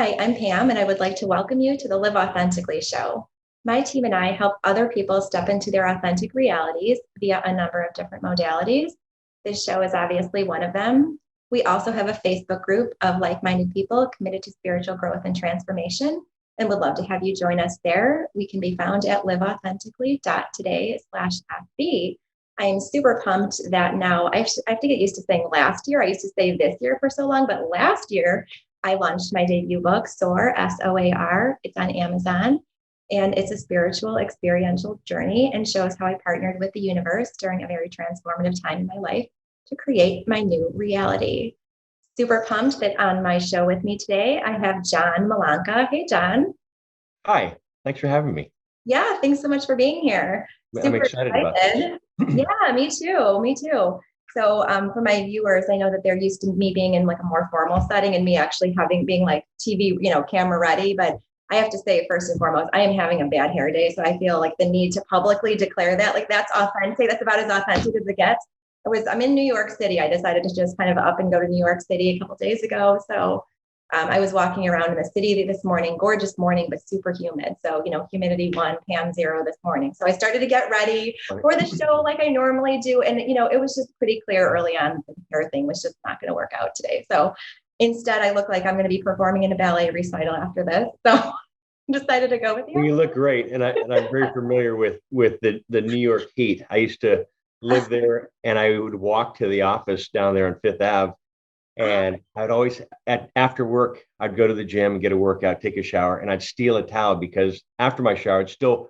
Hi, I'm Pam, and I would like to welcome you to the Live Authentically show. My team and I help other people step into their authentic realities via a number of different modalities. This show is obviously one of them. We also have a Facebook group of like-minded people committed to spiritual growth and transformation, and would love to have you join us there. We can be found at liveauthentically.today/FB. I am super pumped that now I have to get used to saying last year. I used to say this year for so long, but last year I launched my debut book, SOAR, SOAR. It's on Amazon, and it's a spiritual experiential journey and shows how I partnered with the universe during a very transformative time in my life to create my new reality. Super pumped that on my show with me today, I have John Malanca. Hey, John. Hi, thanks for having me. Yeah, thanks so much for being here. I'm Super excited about this. excited. Yeah, me too. Me too. So for my viewers, I know that they're used to me being in like a more formal setting and me actually being like TV, camera ready. But I have to say, first and foremost, I am having a bad hair day. So I feel like the need to publicly declare that, like that's authentic. That's about as authentic as it gets. I'm in New York City. I decided to just kind of up and go to New York City a couple of days ago. So I was walking around in the city this morning, gorgeous morning, but super humid. So, humidity 1, Pam 0 this morning. So I started to get ready for the show like I normally do. And, it was just pretty clear early on the hair thing was just not going to work out today. So instead, I look like I'm going to be performing in a ballet recital after this. So decided to go with you. Well, you look great. And I'm very familiar with the New York heat. I used to live there and I would walk to the office down there on Fifth Ave. And I'd always, after work, I'd go to the gym and get a workout, take a shower, and I'd steal a towel because after my shower, I'd still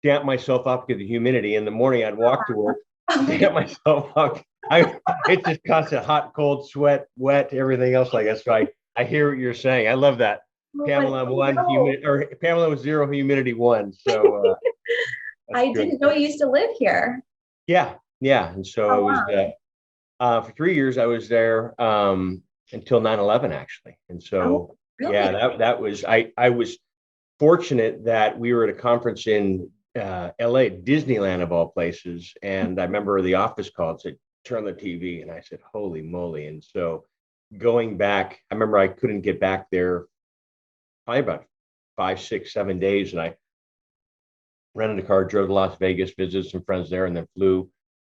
damp myself up because of the humidity. In the morning, I'd walk to work, damp myself up. It's just constant hot, cold, sweat, wet, everything else like that. So I hear what you're saying. I love that. Pamela 1, or Pamela was 0, humidity 1. So I didn't know you used to live here. Yeah. And so it was. For 3 years, I was there until 9/11, actually. And so, really? yeah, that was, I was fortunate that we were at a conference in LA, Disneyland of all places. And I remember the office called, said, turn the TV. And I said, holy moly. And so going back, I remember I couldn't get back there probably about 5, 6, 7 days. And I rented a car, drove to Las Vegas, visited some friends there, and then flew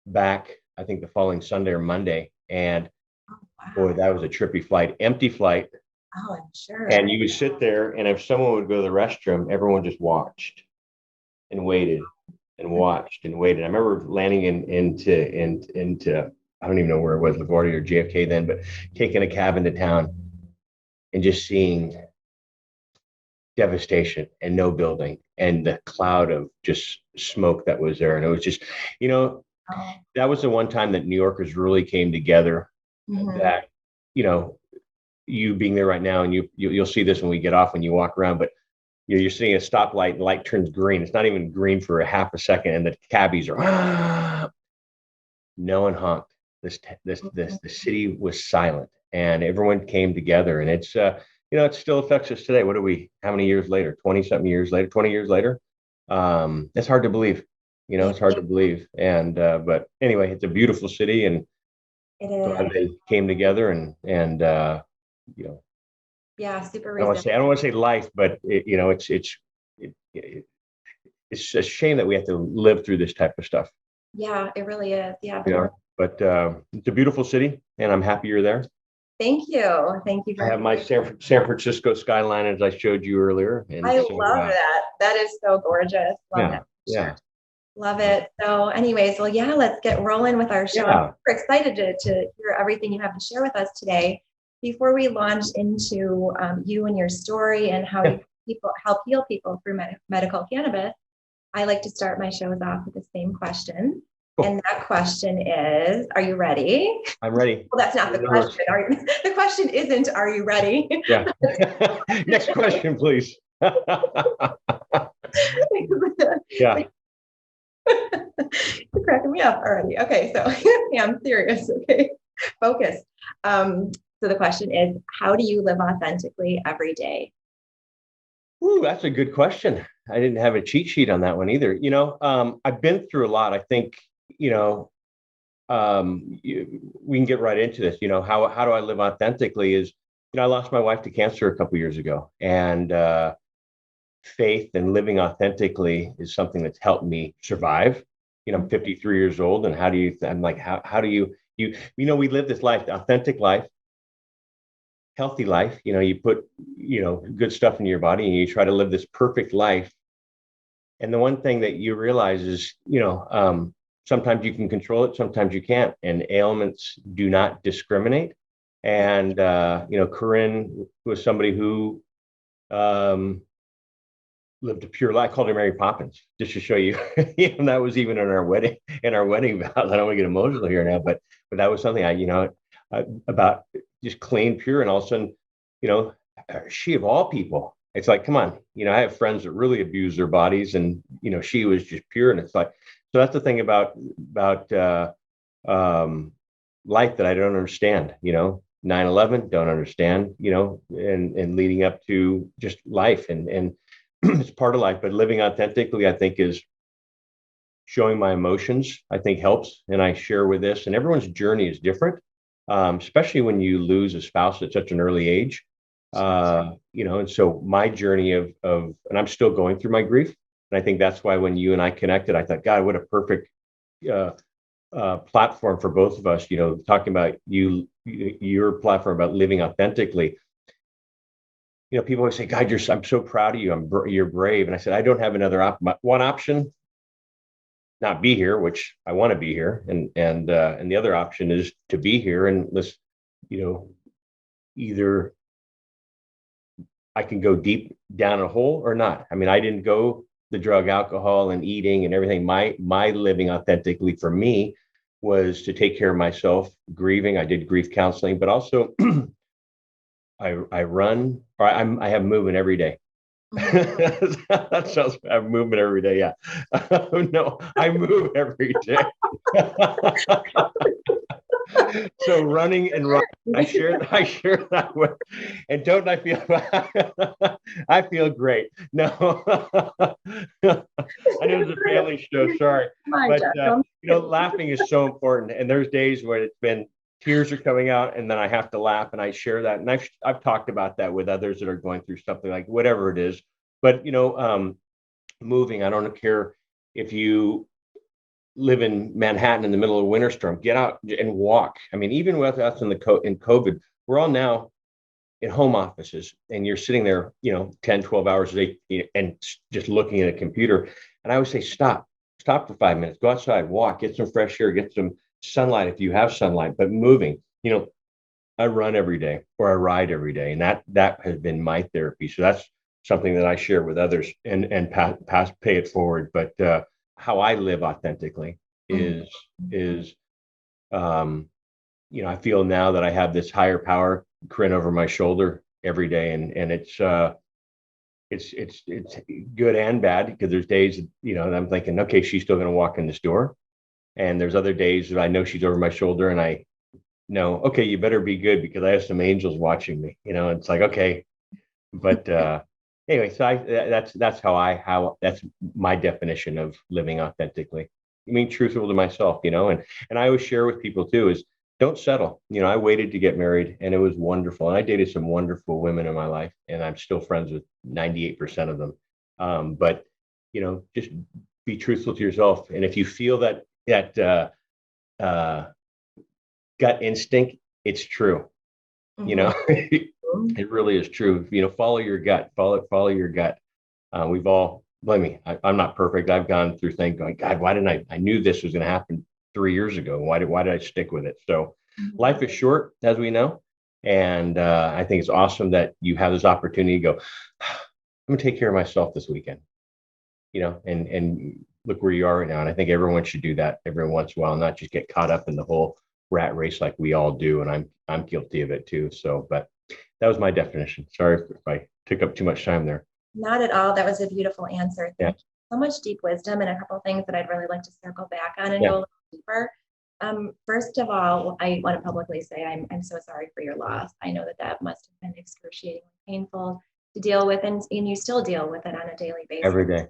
back, I think the following Sunday or Monday. And boy, that was a trippy flight, empty flight. Oh, I'm sure. And you would sit there, and if someone would go to the restroom, everyone just watched and waited and watched and waited. I remember landing into I don't even know where it was, LaGuardia or JFK then, but taking a cab into town and just seeing devastation and no building and the cloud of just smoke that was there. And it was just, that was the one time that New Yorkers really came together. That, you being there right now, and you'll see this when we get off, when you walk around, but you're seeing a stoplight and light turns green. It's not even green for a half a second, and the cabbies are no one honked. The city was silent, and everyone came together, and it's it still affects us today. What are we? How many years later? 20-something years later? 20 years later? It's hard to believe. It's hard to believe. And but anyway, it's a beautiful city, and glad they came together and yeah, super. I don't want to say life, but it's a shame that we have to live through this type of stuff. Yeah, it really is. Yeah. But it's a beautiful city, and I'm happy you're there. Thank you. Thank you. I have my San Francisco skyline, as I showed you earlier. And I love that. That is so gorgeous. Love that. Yeah. Love it. So anyways, well, yeah, let's get rolling with our show. Yeah. We're excited to hear everything you have to share with us today. Before we launch into you and your story and how you help heal people through medical cannabis, I like to start my shows off with the same question. Cool. And that question is, are you ready? I'm ready. Well, that's not the question. The question isn't, are you ready? Yeah. Next question, please. Yeah. You're cracking me up already. Okay, so yeah, I'm serious. Okay, focus. So the question is, how do you live authentically every day? Ooh, that's a good question. I didn't have a cheat sheet on that one either. I've been through a lot. I think, we can get right into this. How do I live authentically is I lost my wife to cancer a couple years ago, and faith and living authentically is something that's helped me survive. I'm 53 years old, and I'm like, how do we live this life, the authentic life, healthy life. You put, good stuff in your body, and you try to live this perfect life. And the one thing that you realize is, sometimes you can control it, sometimes you can't, and ailments do not discriminate. And Corinne was somebody who lived a pure life. I called her Mary Poppins, just to show you. And that was even in our wedding vows. I don't want to get emotional here now, but that was something about just clean, pure, and all of a sudden, she of all people. It's like, come on, I have friends that really abuse their bodies, and she was just pure. And it's like, so that's the thing about life that I don't understand. 9/11, don't understand. And leading up to just life, and it's part of life. But living authentically, I think, is showing my emotions. I think helps, and I share with this. And everyone's journey is different, especially when you lose a spouse at such an early age. And so my journey of, and I'm still going through my grief. And I think that's why when you and I connected, I thought, God, what a perfect platform for both of us, talking about your platform about living authentically. People always say, God, I'm so proud of you. You're brave. And I said, I don't have another one option, not be here, which I want to be here. And the other option is to be here. And let's, either I can go deep down a hole or not. I mean, I didn't go the drug, alcohol, and eating and everything. My living authentically for me was to take care of myself, grieving. I did grief counseling, but also I run, or I have movement every day. That sounds, I have movement every day. Yeah. No, I move every day. So running and running, I share that with, and don't I feel I feel great. No, I know it's a family show, sorry. But laughing is so important. And there's days where it's been tears are coming out, and then I have to laugh, and I share that. And I've talked about that with others that are going through something like whatever it is. But moving, I don't care if you live in Manhattan in the middle of a winter storm, get out and walk. I mean, even with us in COVID, we're all now in home offices, and you're sitting there, 10, 12 hours a day and just looking at a computer. And I always say, stop for 5 minutes, go outside, walk, get some fresh air, get some sunlight if you have sunlight, but moving, I run every day or I ride every day. And that has been my therapy. So that's something that I share with others and pay it forward. But how I live authentically is I feel now that I have this higher power, Corinne, over my shoulder every day, and it's good and bad, because there's days that I'm thinking, okay, she's still going to walk in this door, and there's other days that I know she's over my shoulder, and I know, okay, you better be good because I have some angels watching me. It's like, okay, but anyway, so that's how that's my definition of living authentically. I mean, truthful to myself, and I always share with people too is don't settle. I waited to get married, and it was wonderful. And I dated some wonderful women in my life, and I'm still friends with 98% of them. But just be truthful to yourself. And if you feel that gut instinct, it's true. It really is true. Follow your gut. Follow your gut. We've all, believe me, I'm not perfect. I've gone through things going, God, why didn't I knew this was going to happen 3 years ago. Why did I stick with it? So life is short, as we know. And I think it's awesome that you have this opportunity to go, I'm going to take care of myself this weekend, and look where you are right now. And I think everyone should do that every once in a while, not just get caught up in the whole rat race like we all do. And I'm guilty of it too. So, but that was my definition. Sorry if I took up too much time there. Not at all. That was a beautiful answer. Thank you. So much deep wisdom, and a couple of things that I'd really like to circle back on and go a little deeper. First of all, I want to publicly say I'm so sorry for your loss. I know that must have been excruciatingly painful to deal with, and you still deal with it on a daily basis. Every day.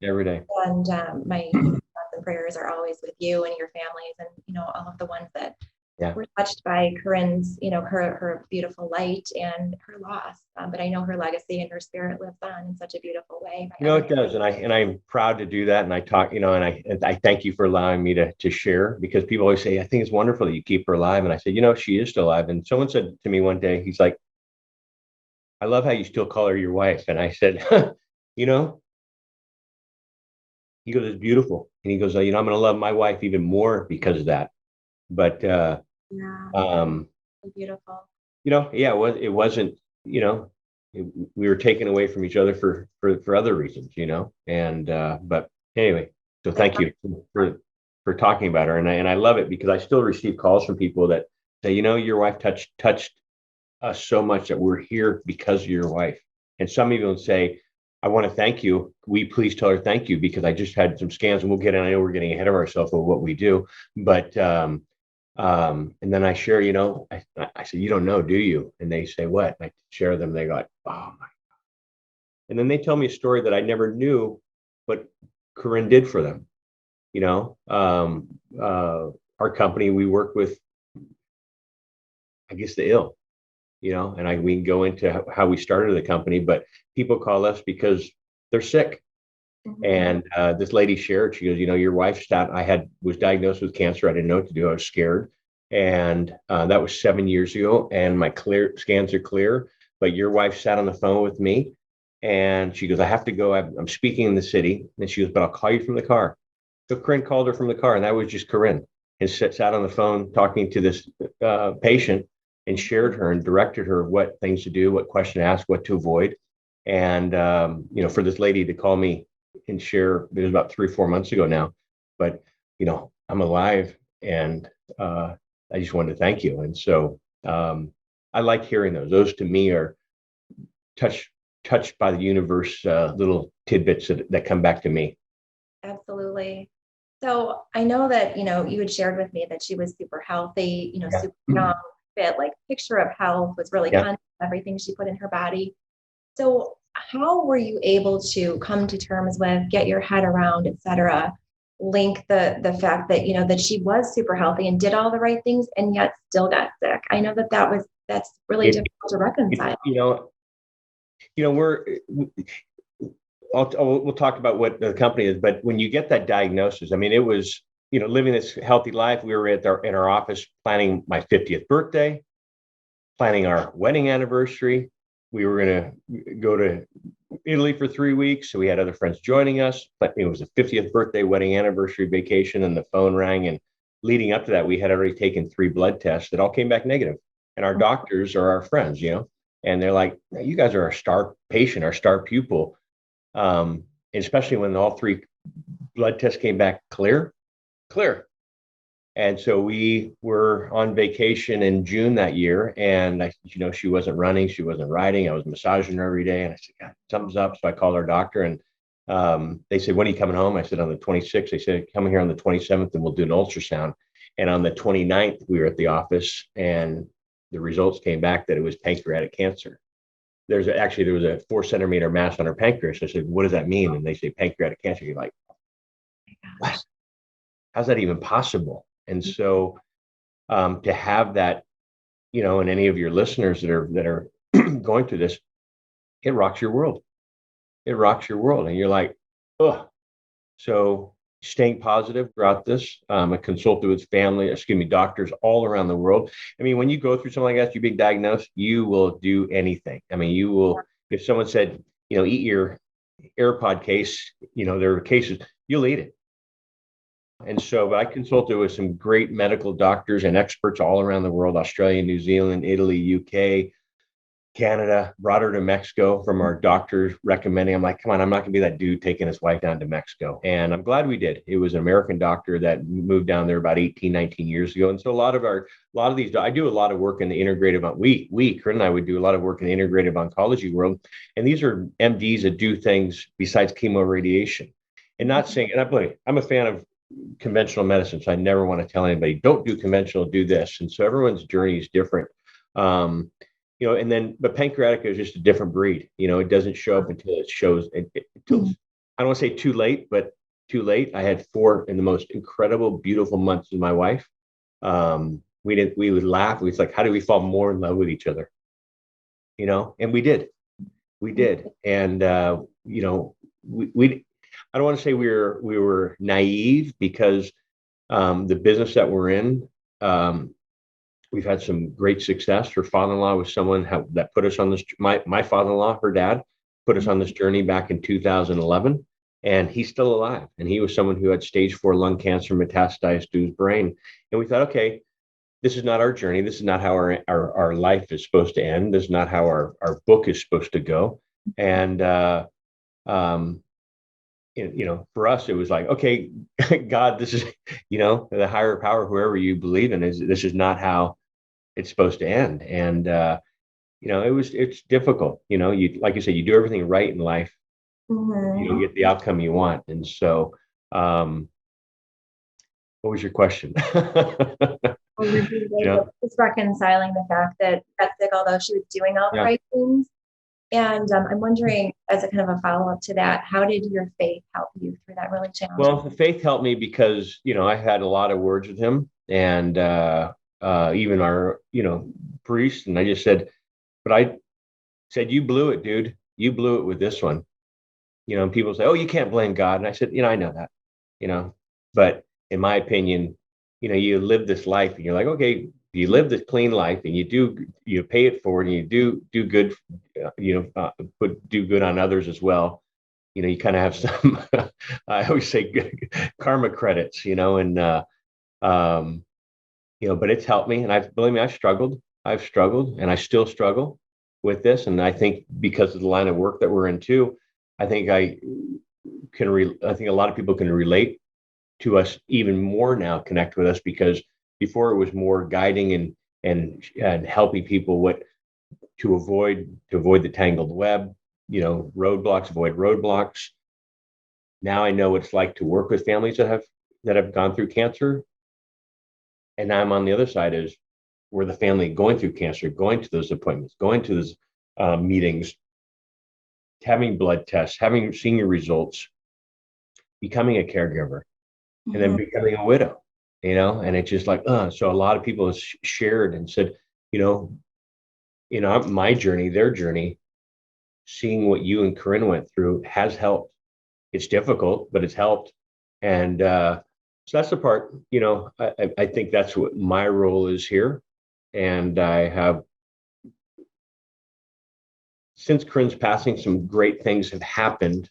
Every day. And my thoughts and prayers are always with you and your families, and all of the ones that Yeah. we're touched by Corinne's, her beautiful light and her loss. But I know her legacy and her spirit lives on in such a beautiful way. It does, and I'm proud to do that. And I talk, and I thank you for allowing me to share, because people always say, I think it's wonderful that you keep her alive. And I said, she is still alive. And someone said to me one day, he's like, I love how you still call her your wife. And I said, you know, he goes, it's beautiful. And he goes, I'm going to love my wife even more because of that. But Yeah, um, beautiful. yeah, it wasn't, we were taken away from each other for other reasons, and but anyway, so thank you for talking about her. And I love it, because I still receive calls from people that say, your wife touched us so much that we're here because of your wife. And some even say, I want to thank you. Will you please tell her thank you, because I just had some scans, and we'll get in. I know we're getting ahead of ourselves with what we do, but and then I share, I said, you don't know, do you? And they say, what? And I share them. They go, oh my. And then they tell me a story that I never knew, but Corinne did for them. Our company, we work with, I guess, the ill, and we can go into how we started the company, but people call us because they're sick. Mm-hmm. And this lady shared, she goes, your wife was diagnosed with cancer. I didn't know what to do. I was scared. And that was 7 years ago. And my scans are clear. But your wife sat on the phone with me, and she goes, I have to go. I'm speaking in the city. And she goes, but I'll call you from the car. So Corinne called her from the car, and that was just Corinne, and sat on the phone talking to this patient, and shared her and directed her what things to do, what question to ask, what to avoid. And, for this lady to call me and share, it was about 3 or 4 months ago now, but, I'm alive, and I just wanted to thank you. And so I like hearing those. Those to me are touched by the universe, little tidbits that come back to me. Absolutely. So I know that, you had shared with me that she was super healthy, Yeah. super young, fit, like picture of health, was really conscious of everything she put in her body. So how were you able to come to terms with, get your head around, et cetera, link the fact that, that she was super healthy and did all the right things and yet still got sick? I know that's really difficult to reconcile. We'll talk about what the company is, but when you get that diagnosis, I mean, it was, living this healthy life. We were in our office planning my 50th birthday, planning our wedding anniversary. We were going to go to Italy for 3 weeks. So we had other friends joining us, but it was a 50th birthday, wedding anniversary vacation, and the phone rang. And leading up to that, we had already taken 3 blood tests that all came back negative. And our doctors are our friends, and they're like, you guys are our star patient, our star pupil. Especially when all 3 blood tests came back clear. And so we were on vacation in June that year, and she wasn't running, she wasn't riding. I was massaging her every day, and I said, God, something's up. So I called our doctor, and they said, when are you coming home? I said, on the 26th. They said, come here on the 27th, and we'll do an ultrasound. And on the 29th, we were at the office, and the results came back that it was pancreatic cancer. There was a 4-centimeter mass on her pancreas. I said, what does that mean? And they say pancreatic cancer. You're like, what? How's that even possible? And so to have that, and any of your listeners that are going through this, it rocks your world. And you're like, oh. So staying positive throughout this. I consulted with doctors all around the world. I mean, when you go through something like that, you being diagnosed, you will do anything. I mean, you will, if someone said, eat your AirPod case, there are cases, you'll eat it. And so, but I consulted with some great medical doctors and experts all around the world: Australia, New Zealand, Italy, UK, Canada, brought her to Mexico from our doctors recommending. I'm like, come on, I'm not going to be that dude taking his wife down to Mexico. And I'm glad we did. It was an American doctor that moved down there about 18, 19 years ago. And so a lot of these, I do a lot of work in the integrative, Corinne and I would do a lot of work in the integrative oncology world. And these are MDs that do things besides chemo radiation. And not saying, and I'm a fan of conventional medicine, so I never want to tell anybody, don't do conventional, do this. And so everyone's journey is different. But pancreatic is just a different breed. It doesn't show up until it shows. I don't want to say too late, but too late. I had 4 in the most incredible, beautiful months with my wife. we would laugh. It's like, how do we fall more in love with each other? And we did. And, I don't want to say we were naive, because the business that we're in, we've had some great success. Her father-in-law was someone that put us on this. My father-in-law, her dad, put us on this journey back in 2011, and he's still alive. And he was someone who had stage 4 lung cancer metastasized to his brain. And we thought, okay, this is not our journey. This is not how our life is supposed to end. This is not how our book is supposed to go. And, for us, it was like, okay, God, this is, the higher power, whoever you believe in, this is not how it's supposed to end. And, it's difficult. Like you said, you do everything right in life, you don't get the outcome you want. And so, what was your question? Just reconciling the fact that Betsy, although she was doing all the right things, and I'm wondering, as a kind of a follow-up to that, how did your faith help you through that really challenging? Well, the faith helped me because, I had a lot of words with him, and even our, priest. And I just said, you blew it, dude. You blew it with this one. And people say, oh, you can't blame God. And I said, I know that, but in my opinion, you live this life and you're like, okay, you live this clean life and you pay it forward and you do good, do good on others as well. You kind of have some, I always say karma credits, and, but it's helped me. And believe me, I've struggled and I still struggle with this. And I think because of the line of work that we're in too, I think I think a lot of people can relate to us even more now, connect with us, because before it was more guiding and helping people to avoid the tangled web, avoid roadblocks. Now I know what it's like to work with families that have gone through cancer. And now I'm on the other side, is where the family going through cancer, going to those appointments, going to those meetings, having blood tests, seeing your results, becoming a caregiver, and then becoming a widow, and it's just like, so a lot of people have shared and said, my journey, their journey, seeing what you and Corinne went through has helped. It's difficult, but it's helped. And so that's the part, I think that's what my role is here. And I have, since Corinne's passing, some great things have happened.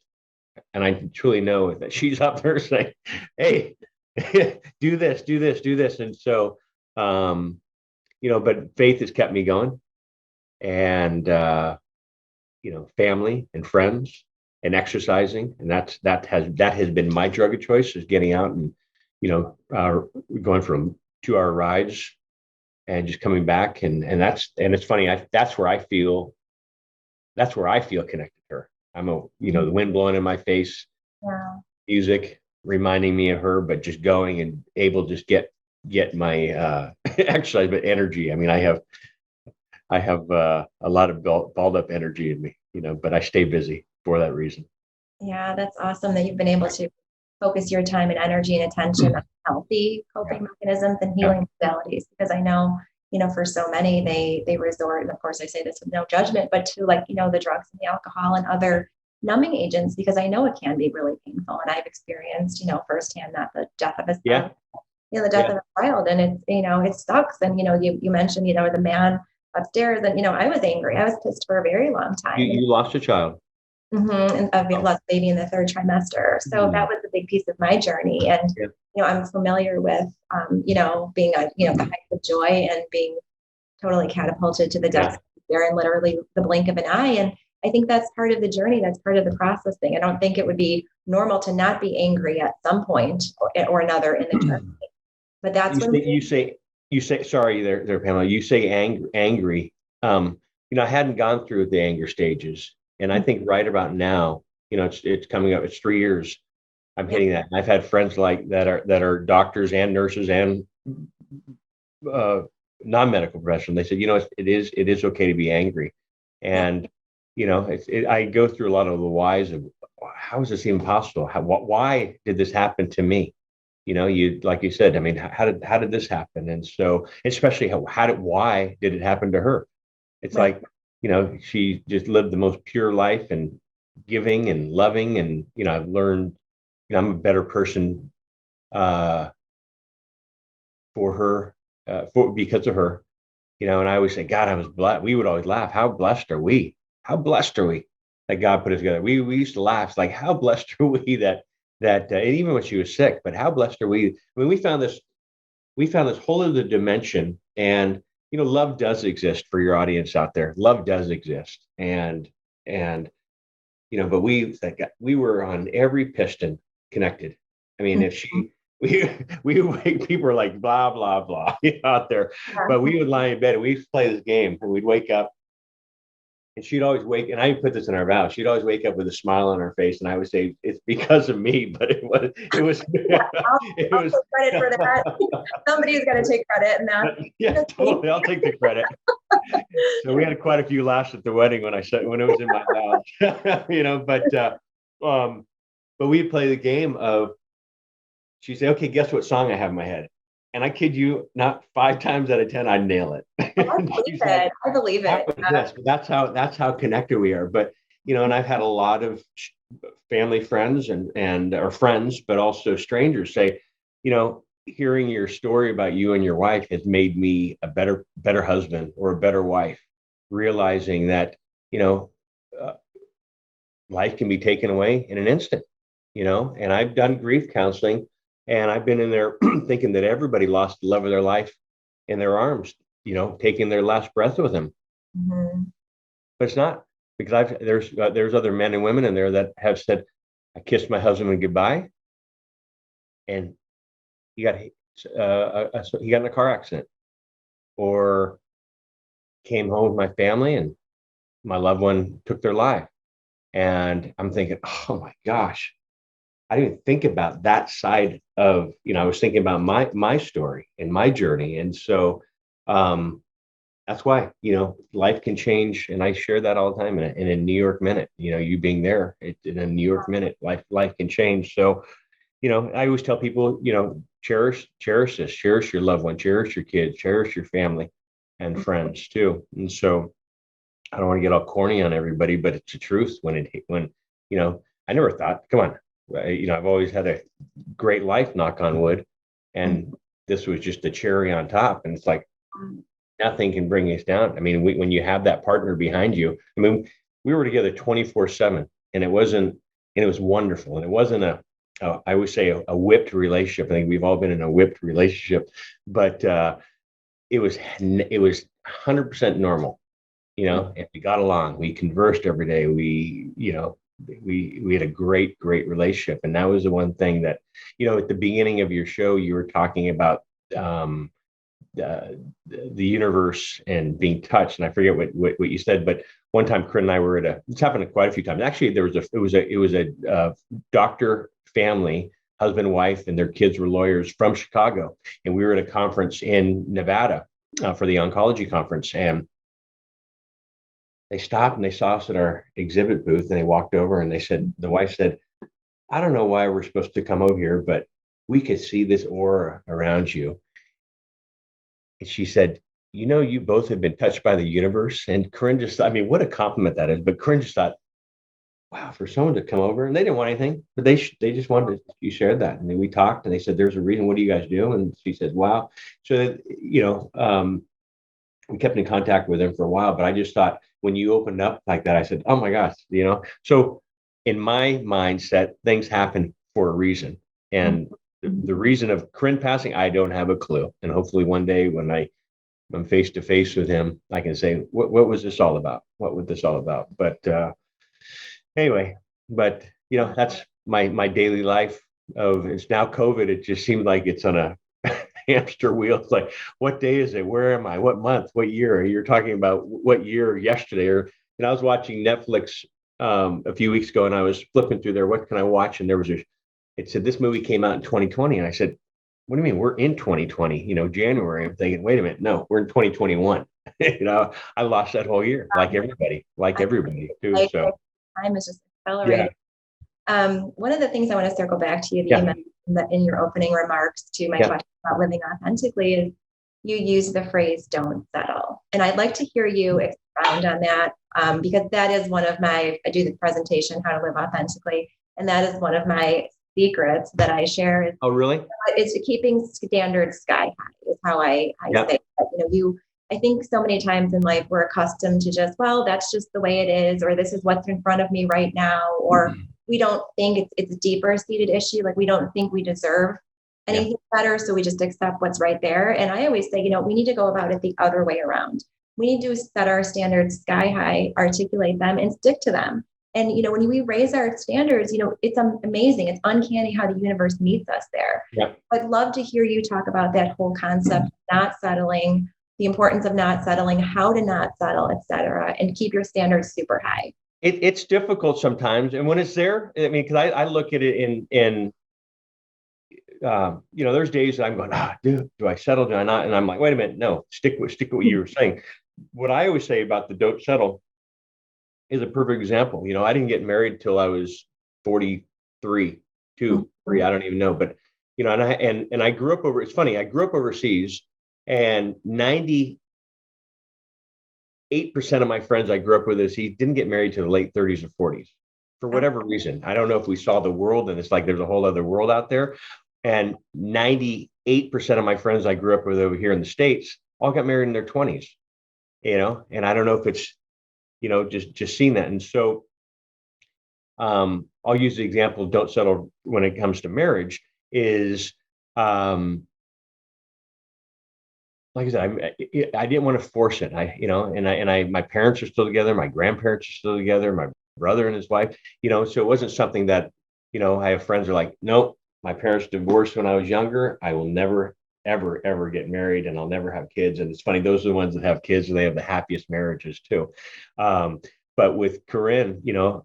And I truly know that she's up there saying, hey, do this. And so, but faith has kept me going, and, family and friends and exercising. And that has been my drug of choice, is getting out and, going from 2-hour rides and just coming back. And it's funny. That's where I feel connected to her. I'm the wind blowing in my face, music reminding me of her, but just going and able to just get my exercise, but energy. I mean, I have a lot of balled up energy in me, but I stay busy for that reason. Yeah, that's awesome that you've been able to focus your time and energy and attention on healthy coping mechanisms and healing modalities, because I know, for so many, they resort, and of course I say this with no judgment, but to the drugs and the alcohol and other numbing agents, because I know it can be really painful. And I've experienced, firsthand that the death of a son, the death of a child, and it's, it sucks. And, you mentioned, the man upstairs, and, I was angry. I was pissed for a very long time. You lost a child. And I've lost a baby in the 3rd trimester. So that was a big piece of my journey. And, I'm familiar with, being the height of joy and being totally catapulted to the depths there in literally the blink of an eye. And I think that's part of the journey. That's part of the processing. I don't think it would be normal to not be angry at some point or another in the journey. But that's you say, sorry there, Pamela, you say angry. I hadn't gone through the anger stages. And I think right about now, it's coming up, it's 3 years. I'm hitting that. And I've had friends like that are doctors and nurses and non-medical professionals. They said, it is okay to be angry. And, I go through a lot of the whys of, how is this even possible? Why did this happen to me? you, like you said, I mean, how did this happen? And so, especially why did it happen to her? It's Right. like, she just lived the most pure life and giving and loving. And, I've learned, I'm a better person, uh, for her, because of her, and I always say, God, I was blessed. We would always laugh. How blessed are we? How blessed are we that God put us together? We used to laugh. It's like, how blessed are we and even when she was sick, but how blessed are we? I mean, we found this whole other dimension, and love does exist for your audience out there. Love does exist, and but we were on every piston connected. I mean, if she we would wake, people were like blah blah blah out there, but we would lie in bed and we'd play this game, and we'd wake up, and she'd always wake, and I put this in our vows. She'd always wake up with a smile on her face, and I would say it's because of me, but it was Yeah, it I'll was take credit for that. Somebody's got to take credit in that. yeah, totally. I'll take the credit. So we had quite a few laughs at the wedding when it was in my vows, but we play the game of, she'd say, okay, guess what song I have in my head? And I kid you not, 5 times out of 10, I'd nail it. I believe it. I believe it. That's how connected we are. But, and I've had a lot of family friends and or friends, but also strangers say, hearing your story about you and your wife has made me a better husband or a better wife, realizing that, uh, life can be taken away in an instant, and I've done grief counseling, and I've been in there thinking that everybody lost the love of their life in their arms, taking their last breath with them. Mm-hmm. But it's not, because there's other men and women in there that have said, I kissed my husband goodbye, and he got in a car accident, or came home with my family and my loved one took their life. And I'm thinking, oh my gosh, I didn't think about that side of, I was thinking about my story and my journey. And so that's why, life can change. And I share that all the time in a New York minute, you being there in a New York minute, life can change. So, I always tell people, cherish this, cherish your loved one, cherish your kids, cherish your family and friends too. And so I don't want to get all corny on everybody, but it's the truth. When I never thought, come on, I've always had a great life, knock on wood, and this was just a cherry on top. And it's like nothing can bring us down. I mean, when you have that partner behind you, I mean, we were together 24/7, and it was wonderful, and it wasn't I would say a whipped relationship. I think we've all been in a whipped relationship, but it was 100% normal. And we got along. We conversed every day. We had a great relationship, and that was the one thing that, at the beginning of your show, you were talking about the universe and being touched, and I forget what you said, but one time Corinne and I were it's happened quite a few times. Actually, it was a doctor family, husband, wife, and their kids were lawyers from Chicago, and we were at a conference in Nevada for the oncology conference, and they stopped and they saw us at our exhibit booth, and they walked over and the wife said, I don't know why we're supposed to come over here, but we could see this aura around you. And she said, you both have been touched by the universe. And Corinne just, I mean, what a compliment that is. But Corinne just thought, wow, for someone to come over, and they didn't want anything, but they just wanted you shared that. And then we talked, and they said, there's a reason. What do you guys do? And she said, wow. So, we kept in contact with them for a while, but I just thought when you opened up like that, I said, oh my gosh, so in my mindset, things happen for a reason. And the reason of Corinne passing, I don't have a clue. And hopefully one day when I'm face to face with him, I can say, what was this all about? What was this all about? But anyway, that's my daily life it's now COVID. It just seems like it's on a hamster wheel. It's like, what day is it? Where am I? What month? What year? You're talking about what year yesterday? Or, I was watching Netflix a few weeks ago, and I was flipping through there. What can I watch? And it said this movie came out in 2020, and I said, what do you mean we're in 2020? January. I'm thinking, wait a minute, no, we're in 2021. I lost that whole year, like everybody too. So time is just accelerating. One of the things I want to circle back to you that you mentioned in your opening remarks to my question about living authentically is you use the phrase "don't settle," and I'd like to hear you expound on that because that is one of I do the presentation "How to Live Authentically," and that is one of my secrets that I share. Oh, really? It's keeping standards sky high is how I say it. I think so many times in life we're accustomed to just, well, that's just the way it is, or this is what's in front of me right now, or we don't think it's a deeper seated issue. Like we don't think we deserve anything better. So we just accept what's right there. And I always say, we need to go about it the other way around. We need to set our standards sky high, articulate them, and stick to them. And, when we raise our standards, it's amazing. It's uncanny how the universe meets us there. Yeah. I'd love to hear you talk about that whole concept of not settling, the importance of not settling, how to not settle, et cetera, and keep your standards super high. It's difficult sometimes. And when it's there, I mean, because I look at it in there's days that I'm going, do I settle? Do I not? And I'm like, wait a minute, no, stick with what you were saying. What I always say about the don't settle is a perfect example. I didn't get married till I was 43, 3, I don't even know. But, and I grew up it's funny, I grew up overseas, and 98% of my friends I grew up with he didn't get married to the late 30s or 40s for whatever reason. I don't know if we saw the world and it's like there's a whole other world out there. And 98% of my friends I grew up with over here in the States all got married in their 20s, and I don't know if it's, just seeing that. And so I'll use the example, don't settle when it comes to marriage is, like I said, I didn't want to force it. My parents are still together. My grandparents are still together. My brother and his wife, so it wasn't something that, I have friends who are like, nope, my parents divorced when I was younger. I will never, ever, ever get married, and I'll never have kids. And it's funny, those are the ones that have kids and they have the happiest marriages too. But with Corinne, when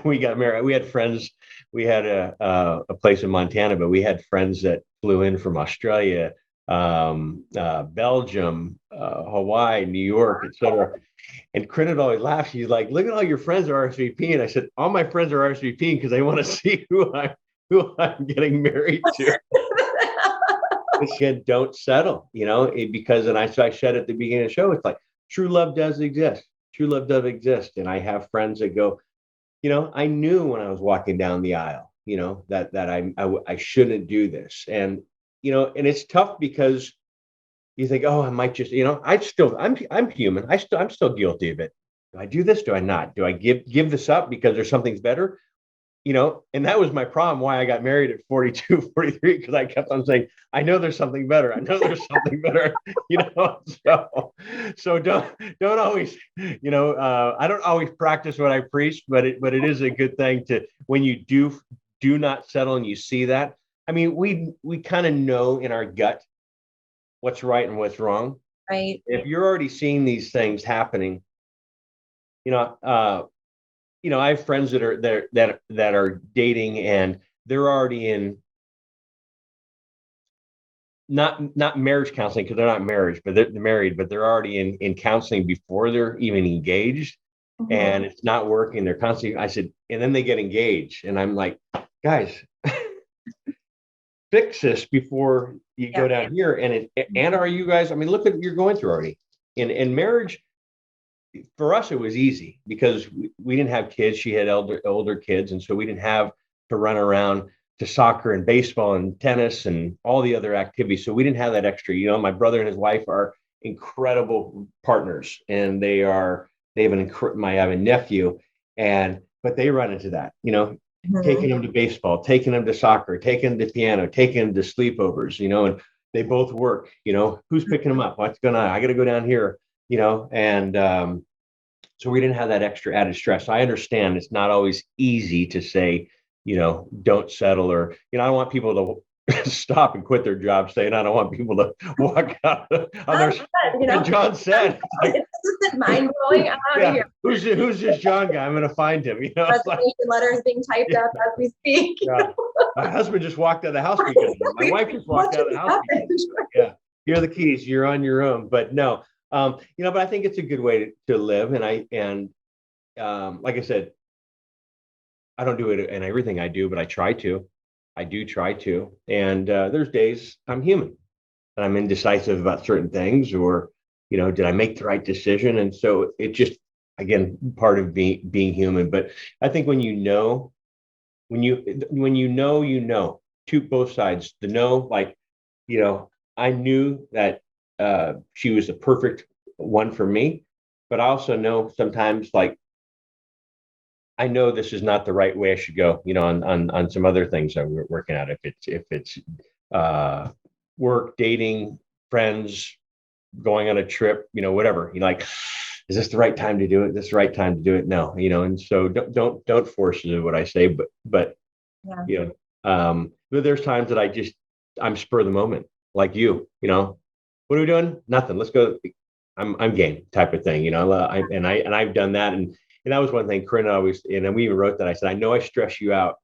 we got married, we had friends. We had a place in Montana, but we had friends that flew in from Australia, Belgium, Hawaii, New York, etc. And Corinne always laughs. She's like, "Look at all your friends are RSVP." And I said, "All my friends are RSVP because they want to see who I'm getting married to." And she said, "Don't settle," because, and I said at the beginning of the show, it's like true love does exist. True love does exist, and I have friends that go, I knew when I was walking down the aisle, that I shouldn't do this, and and it's tough because you think, oh, I might just, I'm human. I'm still guilty of it. Do I do this? Do I not? Do I give this up because there's something's better? And that was my problem, why I got married at 42, 43, because I kept on saying, I know there's something better. I know there's something better, so don't always, I don't always practice what I preach, but it is a good thing to, when you do not settle and you see that. I mean, we kind of know in our gut what's right and what's wrong. Right. If you're already seeing these things happening, I have friends that are dating and they're already in not marriage counseling because they're not married, but they're married, but they're already in counseling before they're even engaged, and it's not working. They're constantly, I said, and then they get engaged, and I'm like, guys, fix this before you go down here. And are you guys? I mean, look at what you're going through already. In marriage, for us, it was easy because we didn't have kids. She had older kids, and so we didn't have to run around to soccer and baseball and tennis and all the other activities. So we didn't have that extra. My brother and his wife are incredible partners, and I have a nephew, but they run into that. Taking them to baseball, taking them to soccer, taking them to piano, taking them to sleepovers. And they both work. Who's picking them up? What's going on? I got to go down here. And so we didn't have that extra added stress. I understand it's not always easy to say, don't settle, or, I don't want people to stop and quit their job saying, I don't want people to walk out on their, John said, like, isn't mind blowing. Who's this John guy? I'm going to find him, Resignation letters being typed up as we speak. My husband just walked out of the house because of it. My wife just walked out of the house because of it. Here are the keys. You're on your own. But no, but I think it's a good way to live. And like I said, I don't do it in everything I do, but I try to. I do try to. And there's days I'm human and I'm indecisive about certain things, or, did I make the right decision? And so it just, again, part of being human. But I think when you know, to both sides, the know, like, I knew that she was the perfect one for me, but I also know sometimes, like, I know this is not the right way I should go, on some other things that we're working at. If it's uh, work, dating, friends, going on a trip, whatever. Like, is this the right time to do it? This the right time to do it? No, and so don't force it, what I say, but Yeah. but there's times that I'm spur of the moment, like what are we doing? Nothing. Let's go. I'm game type of thing, I've done that, and that was one thing Corinne always, and we even wrote that. I said, I know I stress you out,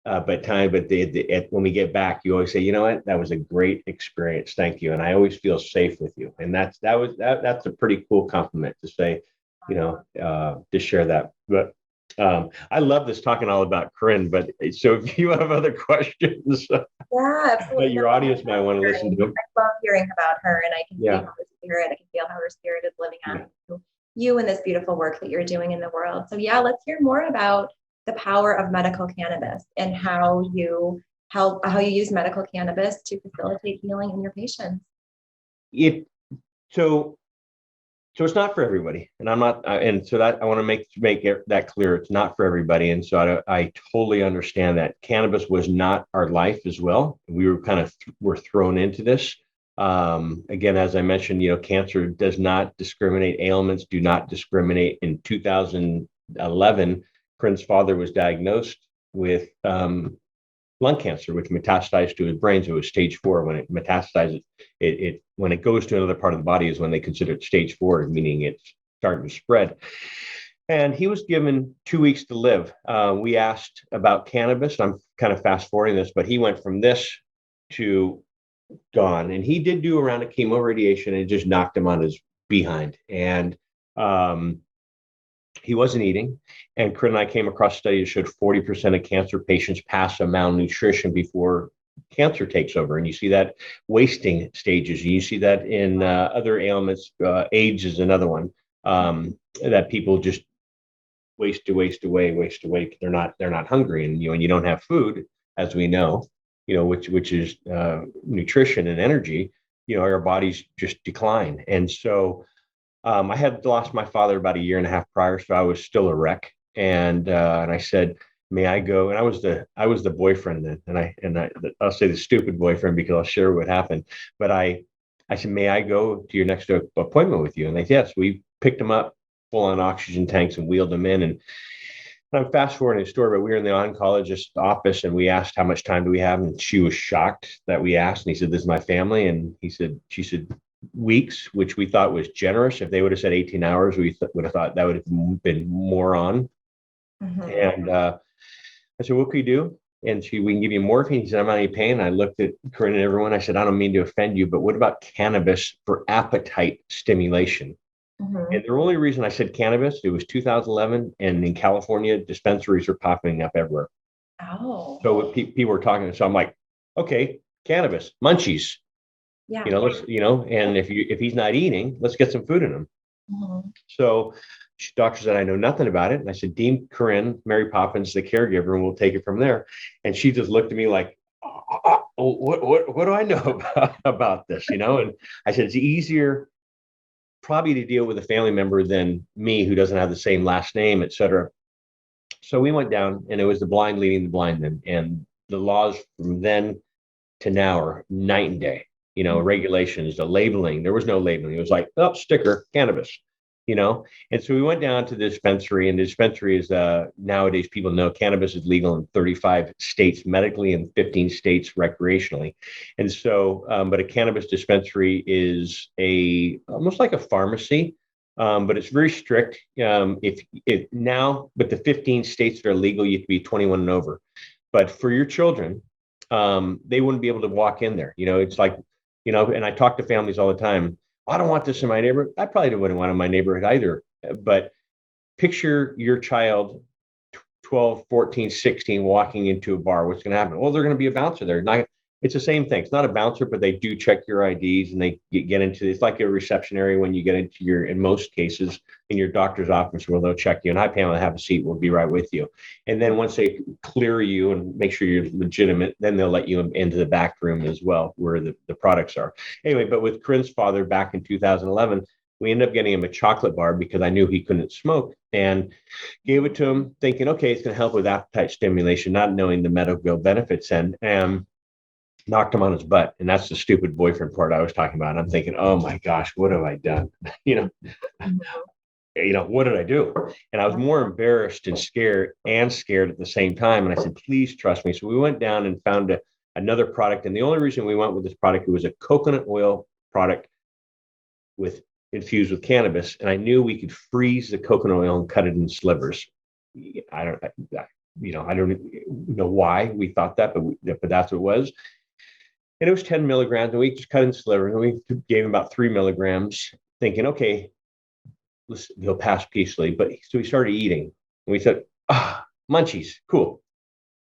but when we get back, you always say, you know what, that was a great experience. Thank you, and I always feel safe with you, and that's a pretty cool compliment to say, to share that. But I love this talking all about Corinne. But so if you have other questions Yeah, that absolutely. your audience might want to listen to, I love hearing about her, and I can see yeah, how I can feel how her spirit is living yeah. on you and this beautiful work that you're doing in the world. So yeah, let's hear more about the power of medical cannabis and how you use medical cannabis to facilitate healing in your patients. It so so it's not for everybody, and I'm not, and so that I want to make that clear. It's not for everybody, and so I totally understand that cannabis was not our life as well. We were kind of were thrown into this. Again, as I mentioned, cancer does not discriminate. Ailments do not discriminate. In 2011, Corinne's father was diagnosed with lung cancer, which metastasized to his brain. So it was stage 4. When it metastasizes, it when it goes to another part of the body is when they consider it stage 4, meaning it's starting to spread. And he was given 2 weeks to live. We asked about cannabis. I'm kind of fast forwarding this, but he went from this to gone. And he did do a round of chemo radiation, and it just knocked him on his behind. And he wasn't eating. And Corinne and I came across studies that showed 40% of cancer patients pass a malnutrition before cancer takes over. And you see that wasting stages. You see that in other ailments. AIDS is another one, that people just waste away. They're not hungry. And when you don't have food, as we know, which is nutrition and energy, our bodies just decline. And so I had lost my father about a year and a half prior, so I was still a wreck. And I said, "May I go?" And I was the boyfriend then, and I'll say the stupid boyfriend because I'll share what happened. But I said, "May I go to your next appointment with you?" And they said, yes. We picked him up, full on oxygen tanks, and wheeled him in. And I'm fast forwarding the story, but we were in the oncologist's office, and we asked, how much time do we have? And she was shocked that we asked. And he said, "This is my family." And she said, weeks, which we thought was generous. If they would have said 18 hours, we would have thought that would have been more on. Mm-hmm. And I said, "What can you do?" And we can give you morphine. He said, "I'm not in any pain." I looked at Corinne and everyone. I said, "I don't mean to offend you, but what about cannabis for appetite stimulation?" Mm-hmm. And the only reason I said cannabis, it was 2011, and in California, dispensaries are popping up everywhere. Oh. So people were talking. So I'm like, okay, cannabis, munchies. Yeah. And if he's not eating, let's get some food in him. Mm-hmm. So doctor said, "I know nothing about it." And I said, "Dean Corinne, Mary Poppins, the caregiver, and we'll take it from there." And she just looked at me like, what do I know about this? And I said, "It's easier probably to deal with a family member than me, who doesn't have the same last name, et cetera." So we went down, and it was the blind leading the blind. And the laws from then to now are night and day. Regulations, the labeling, there was no labeling. It was like, oh, sticker, cannabis, And so we went down to the dispensary, and the dispensary is, nowadays people know cannabis is legal in 35 states medically and 15 states recreationally. And so, but a cannabis dispensary is almost like a pharmacy. But it's very strict. If now, but the 15 states that are legal, you have to be 21 and over. But for your children, they wouldn't be able to walk in there. It's like, and I talk to families all the time. "I don't want this in my neighborhood." I probably wouldn't want it in my neighborhood either. But picture your child 12, 14, 16 walking into a bar, what's going to happen? Well, they're going to be a bouncer there. Not, it's the same thing. It's not a bouncer, but they do check your IDs and they get into, it's like a reception area when you get into your, in most cases, in your doctor's office where they'll check you. And hi, Pamela, have a seat. We'll be right with you. And then once they clear you and make sure you're legitimate, then they'll let you into the back room as well, where the products are. Anyway, but with Corinne's father back in 2011, we ended up getting him a chocolate bar because I knew he couldn't smoke, and gave it to him thinking, okay, it's going to help with appetite stimulation, not knowing the medical benefits, and knocked him on his butt. And that's the stupid boyfriend part I was talking about. And I'm thinking, oh my gosh, what have I done? What did I do? And I was more embarrassed and scared at the same time. And I said, please trust me. So we went down and found another product. And the only reason we went with this product, it was a coconut oil product infused with cannabis. And I knew we could freeze the coconut oil and cut it in slivers. I don't know why we thought that, but that's what it was. And it was 10 milligrams, and we just cut in slivers, and we gave him about 3 milligrams, thinking, okay, he'll pass peacefully. But so he started eating, and we said, munchies, cool.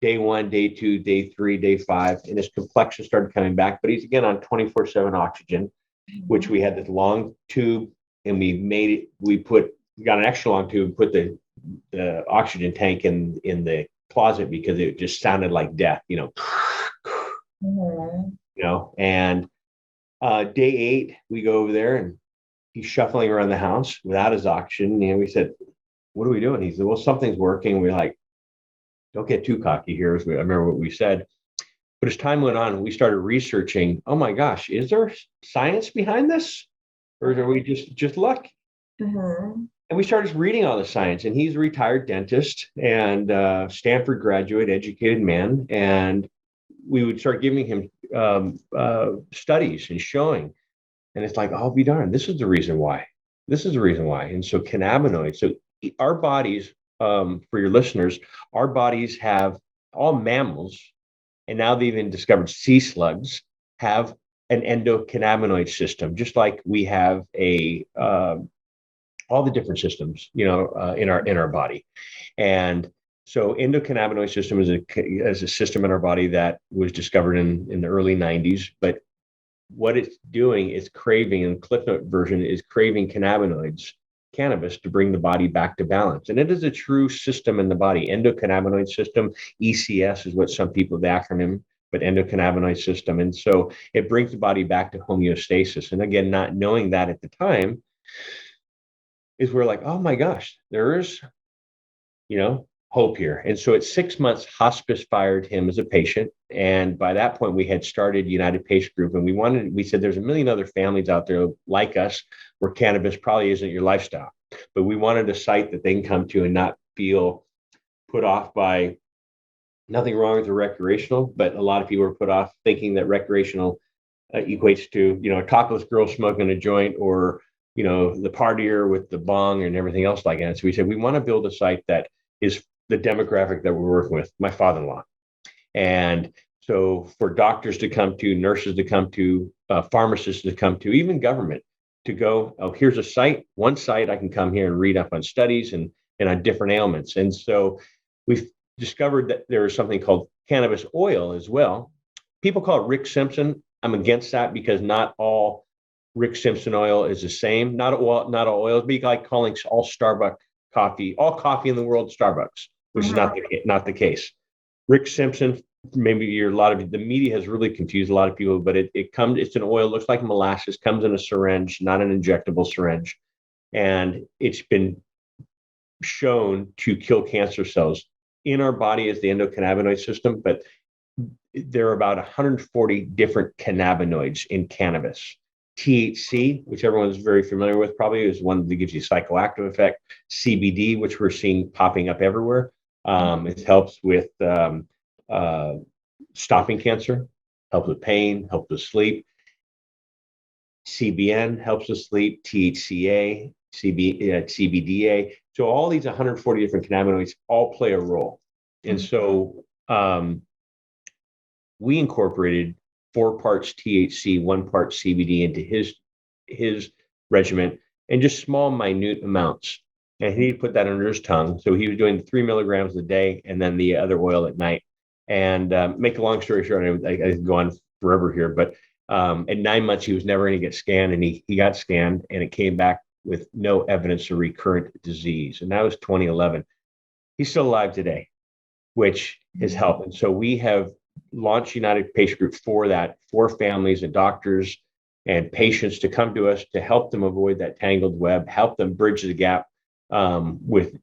Day 1, day 2, day 3, day 5, and his complexion started coming back. But he's again on 24/7 oxygen, which we had this long tube, and we got an extra long tube, put the oxygen tank in the closet because it just sounded like death, And day 8, we go over there and he's shuffling around the house without his oxygen. And we said, what are we doing? He said, well, something's working. We're like, don't get too cocky here. I remember what we said. But as time went on, we started researching, oh my gosh, is there science behind this? Or are we just luck? Mm-hmm. And we started reading all the science. And he's a retired dentist and Stanford graduate, educated man. And we would start giving him studies and showing. And it's like, I'll be darned. This is the reason why. And so cannabinoids. So our bodies, for your listeners, our bodies have, all mammals, and now they've even discovered sea slugs, have an endocannabinoid system, just like we have all the different systems, in our body. And so endocannabinoid system is a system in our body that was discovered in the early 90s. But what it's doing is craving, and Cliff Note version is craving cannabis to bring the body back to balance. And it is a true system in the body. Endocannabinoid system, ECS is what some people, the acronym, but endocannabinoid system. And so it brings the body back to homeostasis. And again, not knowing that at the time, is we're like, oh my gosh, there is, hope here. And so at 6 months, hospice fired him as a patient. And by that point, we had started United Patient Group. And we said, there's a million other families out there like us where cannabis probably isn't your lifestyle. But we wanted a site that they can come to and not feel put off by, nothing wrong with the recreational, but a lot of people are put off thinking that recreational equates to, a topless girl smoking a joint, or the partier with the bong and everything else like that. So we said, we want to build a site that is the demographic that we're working with, my father-in-law. And so for doctors to come to, nurses to come to, pharmacists to come to, even government to go, oh, here's a site, one site I can come here and read up on studies and on different ailments. And so we've discovered that there is something called cannabis oil as well. People call it Rick Simpson. I'm against that because not all Rick Simpson oil is the same. Not all oil. It'd be like calling all Starbucks coffee, all coffee in the world, Starbucks, which is not the case. Rick Simpson, maybe a lot of the media has really confused a lot of people, but it's an oil, looks like molasses, comes in a syringe, not an injectable syringe. And it's been shown to kill cancer cells in our body as the endocannabinoid system, but there are about 140 different cannabinoids in cannabis. THC, which everyone's very familiar with, probably is one that gives you psychoactive effect. CBD, which we're seeing popping up everywhere. It helps with stopping cancer, helps with pain, helps with sleep. CBN helps with sleep. THCA, CBDA. So all these 140 different cannabinoids all play a role. And so we incorporated 4 parts THC, 1 part CBD into his regimen, and just small, minute amounts. and he put that under his tongue. So he was doing 3 milligrams a day and then the other oil at night. And make a long story short, I could go on forever here, but at 9 months, he was never going to get scanned, and he got scanned, and it came back with no evidence of recurrent disease. And that was 2011. He's still alive today, which has helped. And so we have launched United Patient Group for that, for families and doctors and patients to come to us to help them avoid that tangled web, help them bridge the gap with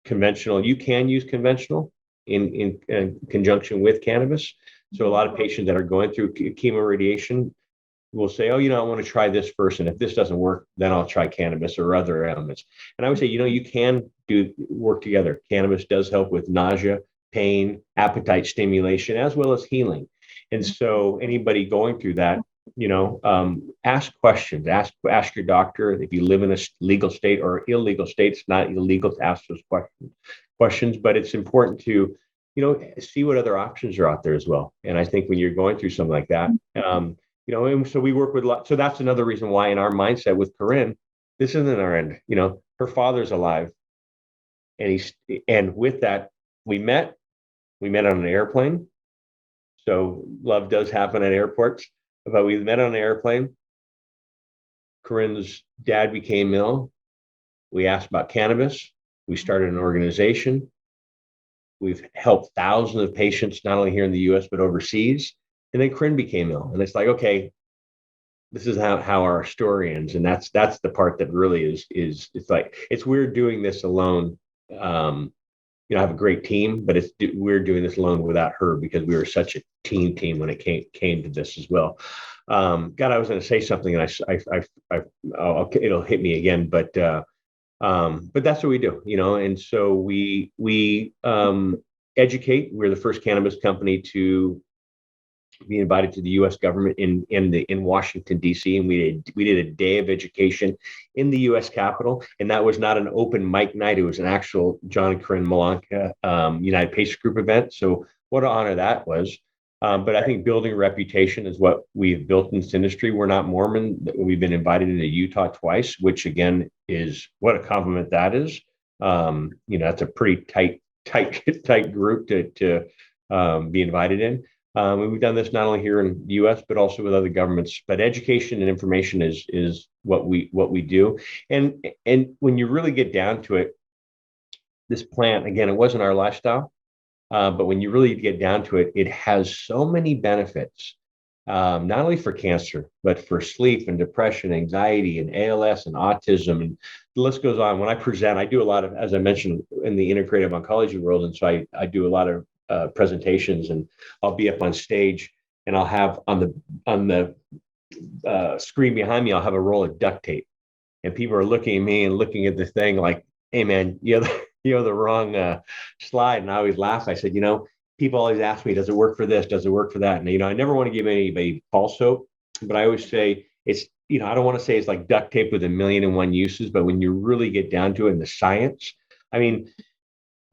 conventional. You can use conventional in conjunction with cannabis. So a lot of patients that are going through chemo radiation will say, oh, I want to try this first. And if this doesn't work, then I'll try cannabis or other elements. And I would say, you can work together. Cannabis does help with nausea, pain, appetite stimulation, as well as healing. And so anybody going through that, ask questions, ask your doctor. If you live in a legal state or illegal state, it's not illegal to ask those questions, but it's important to, see what other options are out there as well. And I think when you're going through something like that, and so we work with so that's another reason why in our mindset with Corinne, this isn't our end. Her father's alive, and with that, we met on an airplane. So love does happen at airports, but we met on an airplane. Corinne's dad became ill. We asked about cannabis. We started an organization. We've helped thousands of patients, not only here in the US, but overseas. And then Corinne became ill. And it's like, okay, this is how our story ends. And that's the part that really is it's like, it's weird doing this alone. I have a great team, but we're doing this alone without her because we were such a team when it came to this as well. God, I was going to say something and it'll hit me again, but that's what we do, and so we educate. We're the first cannabis company to be invited to the U.S. government in Washington, D.C., and we did a day of education in the U.S. Capitol, and that was not an open mic night. It was an actual John and Corinne Malanca United Patient Group event. So what an honor that was. But I think building a reputation is what we've built in this industry. We're not Mormon. We've been invited into Utah twice, which again is what a compliment that is. It's a pretty tight group to be invited in. And we've done this not only here in the U.S. but also with other governments. But education and information is what we do. And when you really get down to it, this plant, again, it wasn't our lifestyle. But when you really get down to it, it has so many benefits, not only for cancer, but for sleep and depression, anxiety and ALS and autism. And the list goes on. When I present, I do a lot of, as I mentioned, in the integrative oncology world. And so I do a lot of presentations, and I'll be up on stage and I'll have on the screen behind me, I'll have a roll of duct tape. And people are looking at me and looking at the thing like, hey, man, the wrong slide. And I always laugh. I said, people always ask me, does it work for this? Does it work for that? And, I never want to give anybody false hope, but I always say it's, I don't want to say it's like duct tape with 1,000,001 uses, but when you really get down to it in the science, I mean,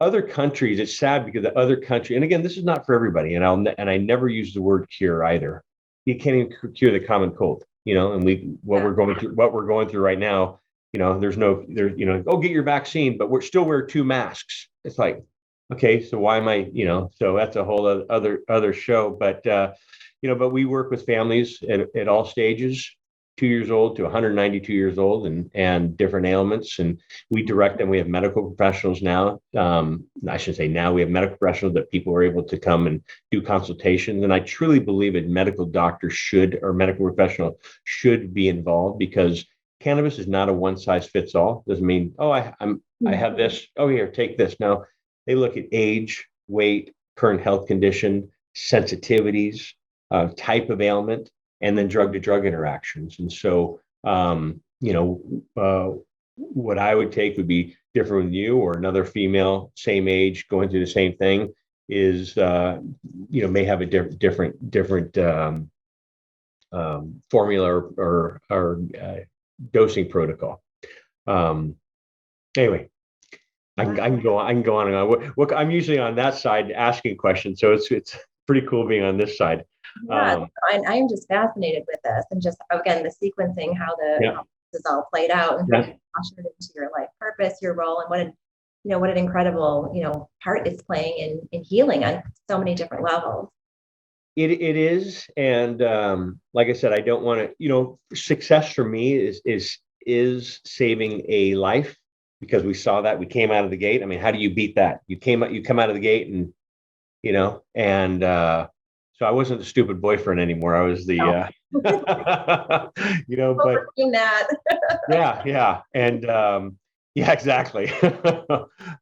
other countries, it's sad because the other country, and again, this is not for everybody. And I never use the word cure either. You can't even cure the common cold, and we're going through right now. There's get your vaccine, but we're still wear 2 masks. It's like, okay, so why am I, so that's a whole other show. But, but we work with families at all stages, 2 years old to 192 years old and different ailments. And we direct them. We have medical professionals now. I should say now we have medical professionals that people are able to come and do consultations. And I truly believe a medical doctor or medical professional should be involved because cannabis is not a one size fits all. Doesn't mean, I have this. Oh, here, take this. No, they look at age, weight, current health condition, sensitivities, type of ailment, and then drug to drug interactions. And so, what I would take would be different with you or another female, same age, going through the same thing is, may have a different formula or dosing protocol. Anyway, I can go on and on. I'm usually on that side asking questions, so it's pretty cool being on this side. Yeah, I am just fascinated with this, and just again the sequencing, how the this is all played out and ushered into your life purpose, your role, and what an incredible, part it's playing in healing on so many different levels. It is. And like I said, I don't want to, success for me is saving a life, because we saw that we came out of the gate. I mean, how do you beat that? You come out of the gate and, and so I wasn't the stupid boyfriend anymore. I was the, but that. yeah. And yeah, exactly.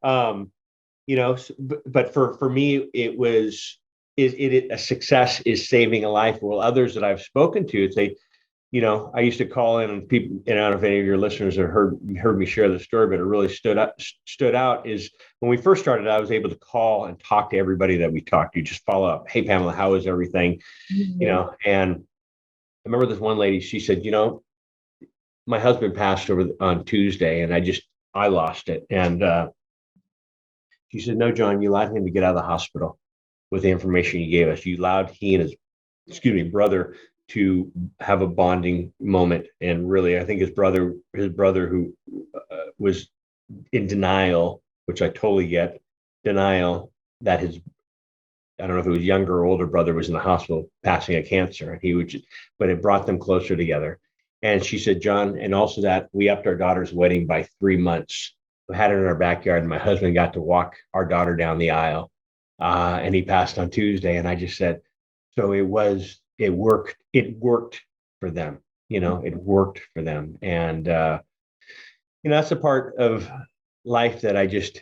But for me, it was, a success is saving a life. Well, others that I've spoken to, say, I used to call in, and people, and I don't know if any of your listeners have heard me share the story, but it really stood out is when we first started, I was able to call and talk to everybody that we talked to, just follow up. Hey, Pamela, how is everything? Mm-hmm. And I remember this one lady, she said, my husband passed over on Tuesday and I lost it. And she said, no, John, you allowed him to get out of the hospital with the information you gave us. You allowed he and his brother to have a bonding moment. And really, I think his brother who was in denial, which I totally get, denial that I don't know if it was younger or older brother was in the hospital passing a cancer, and but it brought them closer together. And she said, John, and also that we upped our daughter's wedding by 3 months. We had it in our backyard, and my husband got to walk our daughter down the aisle. And he passed on Tuesday. And I just said, so it worked for them, it worked for them. And, that's a part of life that I just,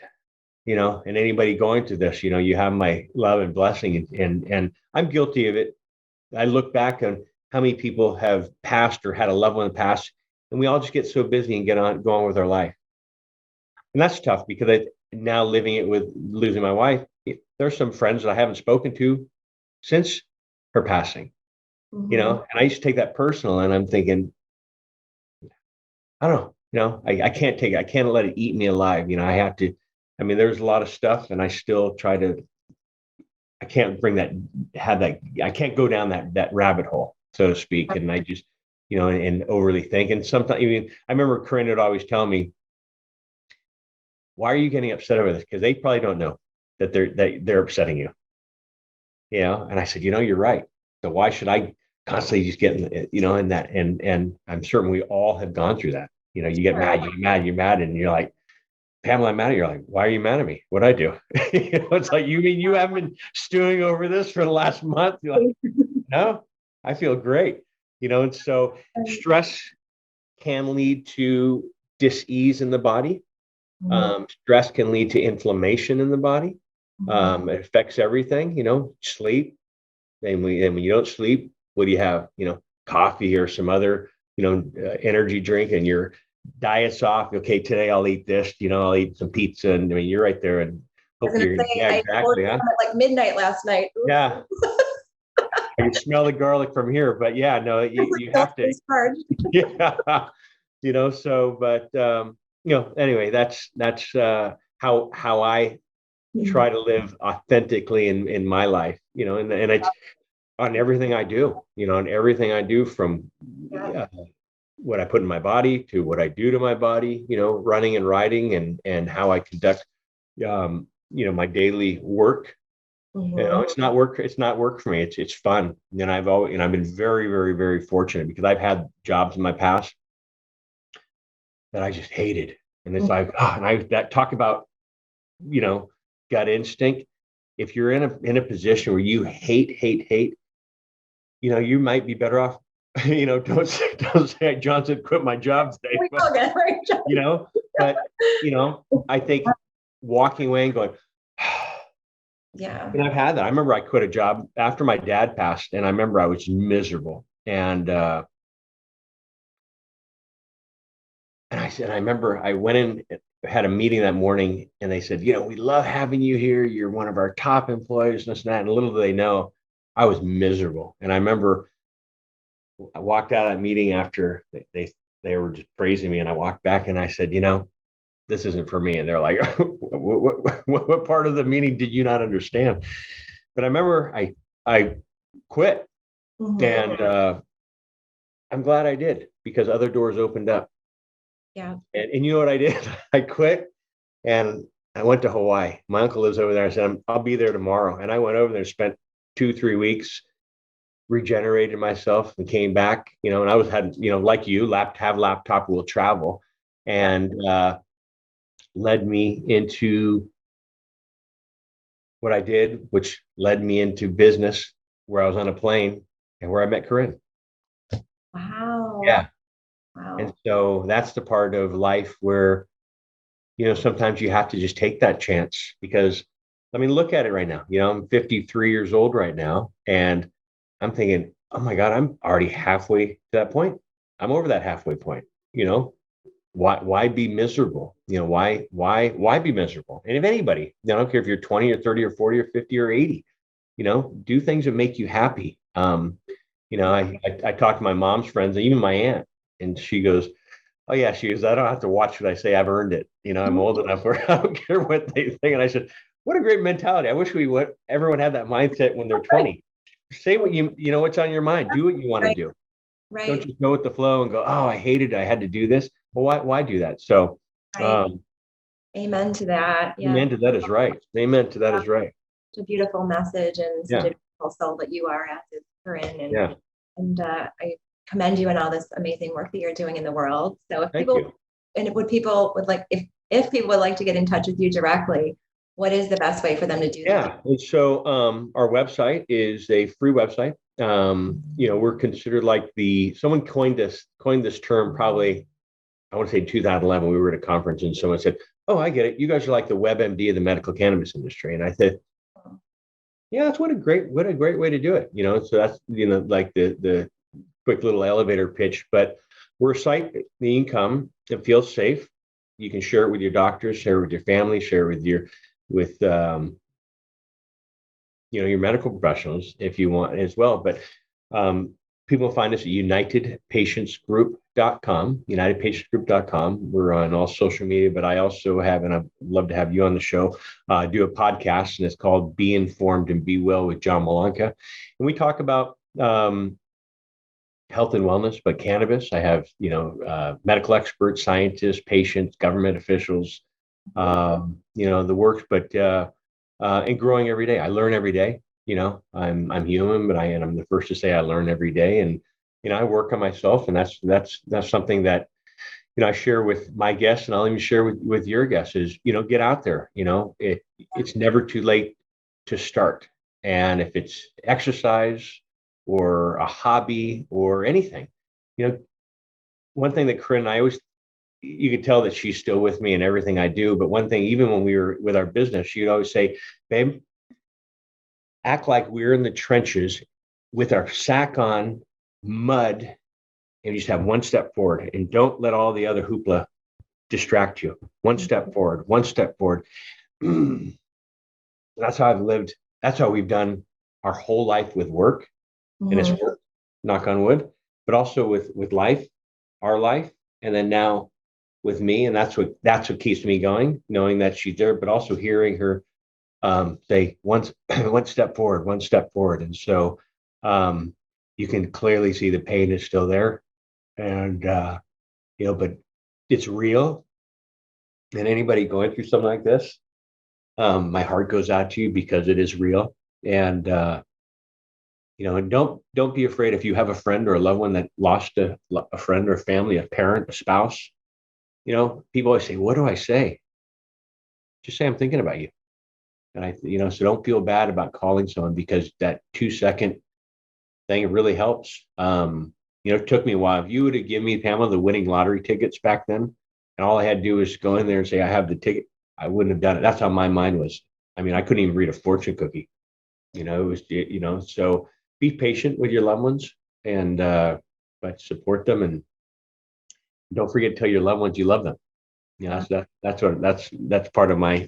and anybody going through this, you have my love and blessing, and I'm guilty of it. I look back on how many people have passed or had a loved one pass, and we all just get so busy and go on with our life. And that's tough, because now living it with losing my wife, there's some friends that I haven't spoken to since her passing, Mm-hmm. And I used to take that personal, and I'm thinking, I don't know, I can't take it. I can't let it eat me alive. I have to, there's a lot of stuff, and I still I can't I can't go down that rabbit hole, so to speak. And I just, and overly think. And sometimes, I remember Corinne would always tell me, why are you getting upset over this? Because they probably don't know that they're upsetting you. And I said, you're right. So why should I constantly just get in that? And I'm certain we all have gone through that. You get mad, you're mad, and you're like, Pamela, I'm mad at you. You're like, why are you mad at me? What'd I do? It's like, you mean you haven't been stewing over this for the last month? You're like, no, I feel great. And so stress can lead to dis-ease in the body. Stress can lead to inflammation in the body. It affects everything, sleep. And when you don't sleep, what do you have? Coffee or some other, energy drink, and your diet's off. Okay, today I'll eat this, I'll eat some pizza. And you're right there. And hopefully exactly. At like midnight last night. Ooh. Yeah. I can smell the garlic from here, but yeah, no, you have to. Yeah. So, but, anyway, that's how I try to live authentically in my life, and it's on everything I do, on everything I do, from what I put in my body to what I do to my body, running and riding, and how I conduct, my daily work. Mm-hmm. It's not work. It's not work for me. It's fun. And I've been very, very, very fortunate, because I've had jobs in my past that I just hated. And it's like, that talk about, gut instinct. If you're in a position where you hate, you might be better off, don't say John said quit my job today. But, I think walking away and going, yeah. And I've had that. I remember I quit a job after my dad passed, and I remember I was miserable. And I remember I went in, had a meeting that morning, and they said, we love having you here. You're one of our top employees, and this and that. And little do they know, I was miserable. And I remember I walked out of that meeting after they were just praising me, and I walked back and I said, this isn't for me. And they're like, what part of the meeting did you not understand? But I remember I quit, and I'm glad I did, because other doors opened up. Yeah. And you know what I did? I quit and I went to Hawaii. My uncle lives over there. I said, I'll be there tomorrow. And I went over there, spent 2, 3 weeks, regenerated myself and came back, and I had, like you, have laptop, will travel, and led me into what I did, which led me into business, where I was on a plane and where I met Corinne. Wow. Yeah. Wow. And so that's the part of life where, sometimes you have to just take that chance, because I mean, look at it right now. I'm 53 years old right now, and I'm thinking, oh my God, I'm already halfway to that point. I'm over that halfway point. Why be miserable? Why be miserable? And if anybody, I don't care if you're 20 or 30 or 40 or 50 or 80, do things that make you happy. I talk to my mom's friends and even my aunt, and she goes, oh yeah, she goes, I don't have to watch what I say. I've earned it. I'm old enough where I don't care what they think. And I said, what a great mentality. I wish everyone had that mindset when they're 20. Say what what's on your mind. Do what you want to do. Right. Don't just go with the flow and go, oh, I hated it. I had to do this. Well, why do that? So, amen to that. Yeah. Amen to that is right. Amen to that is right. It's a beautiful message, and such Yeah. a beautiful soul that you are, as is Corinne. And, Yeah. and I commend you on all this amazing work that you're doing in the world. So if Thank people, you. and people would like, if people would like to get in touch with you directly, what is the best way for them to do that? Yeah. And so our website is a free website. We're considered like someone coined this term probably, I want to say 2011. We were at a conference and someone said, oh, I get it. You guys are like the WebMD of the medical cannabis industry. And I said, yeah, that's what a great way to do it. So that's, like the quick little elevator pitch, but we're a site that you can come and feel safe. You can share it with your doctors, share it with your family, share it with your medical professionals if you want as well. But people find us at unitedpatientsgroup.com. We're on all social media, but I also have, and I'd love to have you on the show, do a podcast, and it's called Be Informed and Be Well with John Malanca. And we talk about health and wellness, but cannabis. I have, medical experts, scientists, patients, government officials, the works, but and growing every day. I learn every day. I'm human, but I'm the first to say I learn every day, and I work on myself, and that's something that I share with my guests, and I'll even share with your guests is get out there. It's never too late to start, and if it's exercise or a hobby or anything, one thing that Corinne and I always, you could tell that she's still with me in everything I do. But one thing, even when we were with our business, she'd always say, babe, act like we're in the trenches with our sack on, mud, and you just have one step forward, and don't let all the other hoopla distract you. One step forward, one step forward. That's how I've lived. That's how we've done our whole life with work. And it's work, knock on wood, but also with life, our life, and then now with me. And that's what keeps me going, knowing that she's there, but also hearing her say one step forward, one step forward. And so you can clearly see the pain is still there, and but it's real. And anybody going through something like this, my heart goes out to you, because it is real. And and don't be afraid if you have a friend or a loved one that lost a friend or a family, a parent, a spouse. People always say, what do I say? Just say, I'm thinking about you. And so don't feel bad about calling someone, because that 2-second thing really helps. It took me a while. If you would have given me, Pamela, the winning lottery tickets back then, and all I had to do was go in there and say, I have the ticket, I wouldn't have done it. That's how my mind was. I mean, I couldn't even read a fortune cookie. It was, so be patient with your loved ones, and but support them, and don't forget to tell your loved ones you love them. That's part of my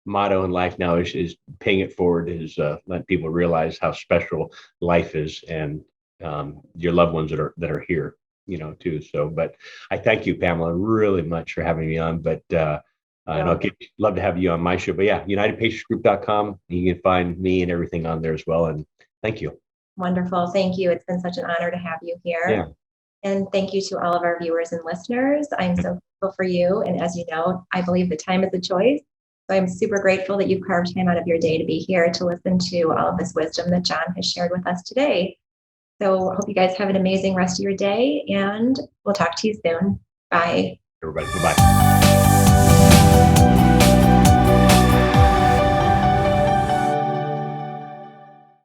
motto in life now is paying it forward, is let people realize how special life is, and your loved ones that are here, too. So, but I thank you, Pamela, really much for having me on. But and I'll love to have you on my show. But yeah, unitedpatientsgroup.com. You can find me and everything on there as well. And thank you. Wonderful. Thank you. It's been such an honor to have you here. Yeah. And thank you to all of our viewers and listeners. I'm so grateful for you. And as you know, I believe that time is a choice. So I'm super grateful that you carved time out of your day to be here to listen to all of this wisdom that John has shared with us today. So I hope you guys have an amazing rest of your day, and we'll talk to you soon. Bye. Everybody, goodbye.